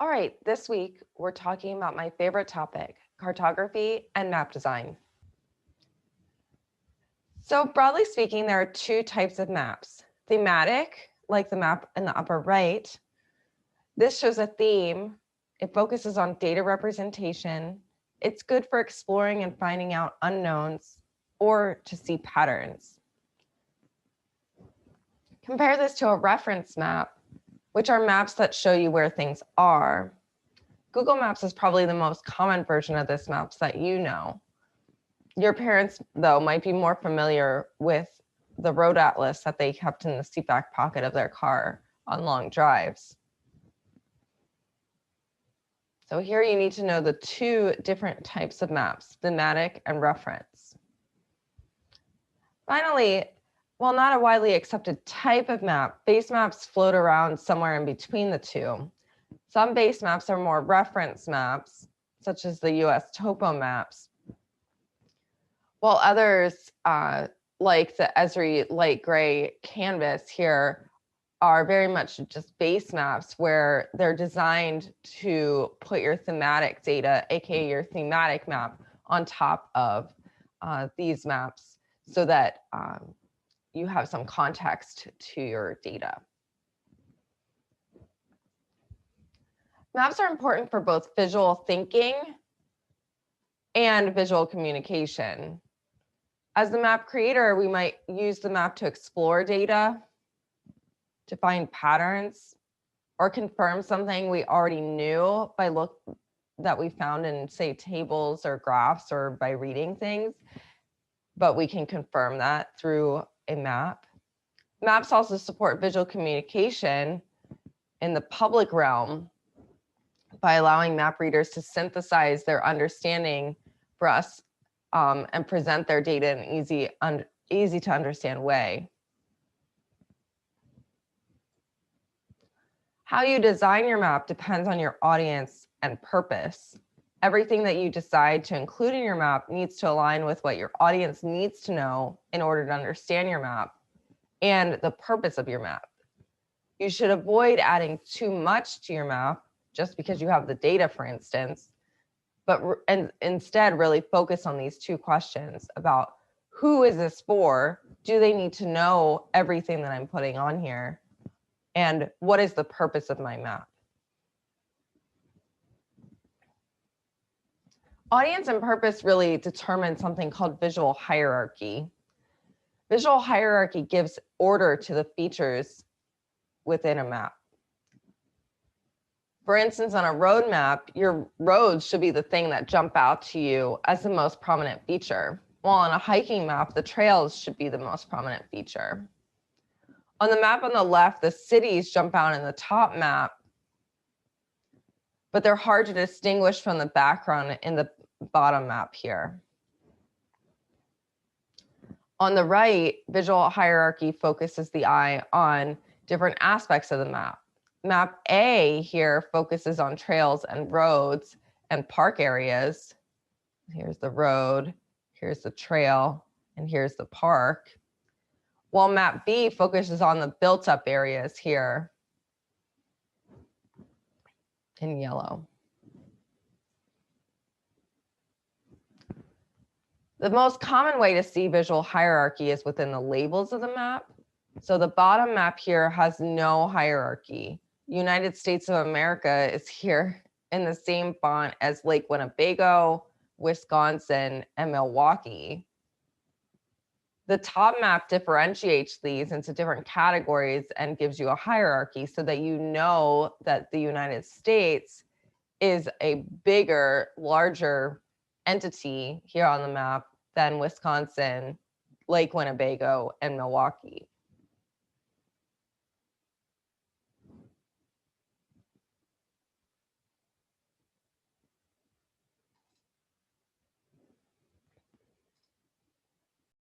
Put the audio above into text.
All right, this week we're talking about my favorite topic, cartography and map design. So broadly speaking, there are two types of maps. Thematic, like the map in the upper right. This shows a theme. It focuses on data representation. It's good for exploring and finding out unknowns or to see patterns. Compare this to a reference map, which are maps that show you where things are. Google Maps is probably the most common version of this maps that you know. Your parents, though, might be more familiar with the road atlas that they kept in the seat back pocket of their car on long drives. So here you need to know the two different types of maps, thematic and reference. Finally, while not a widely accepted type of map, base maps float around somewhere in between the two. Some base maps are more reference maps, such as the US topo maps, while others, like the Esri light gray canvas here, are very much just base maps where they're designed to put your thematic data, aka your thematic map, on top of these maps so that you have some context to your data. Maps are important for both visual thinking and visual communication. As the map creator, we might use the map to explore data, to find patterns, or confirm something we already knew by that we found in, say, tables or graphs or by reading things, but we can confirm that through a map. Maps also support visual communication in the public realm by allowing map readers to synthesize their understanding for us and present their data in an easy to understand way. How you design your map depends on your audience and purpose. Everything that you decide to include in your map needs to align with what your audience needs to know in order to understand your map and the purpose of your map. You should avoid adding too much to your map just because you have the data, for instance, but instead really focus on these two questions about who is this for? Do they need to know everything that I'm putting on here? And what is the purpose of my map? Audience and purpose really determine something called visual hierarchy. Visual hierarchy gives order to the features within a map. For instance, on a road map, your roads should be the thing that jump out to you as the most prominent feature. While on a hiking map, the trails should be the most prominent feature. On the map on the left, the cities jump out in the top map, but they're hard to distinguish from the background in the bottom map here. On the right, visual hierarchy focuses the eye on different aspects of the map. Map A here focuses on trails and roads and park areas. Here's the road, here's the trail, and here's the park. While map B focuses on the built-up areas here in yellow. The most common way to see visual hierarchy is within the labels of the map. So the bottom map here has no hierarchy. United States of America is here in the same font as Lake Winnebago, Wisconsin, and Milwaukee. The top map differentiates these into different categories and gives you a hierarchy so that you know that the United States is a bigger, larger entity here on the map than Wisconsin, Lake Winnebago, and Milwaukee.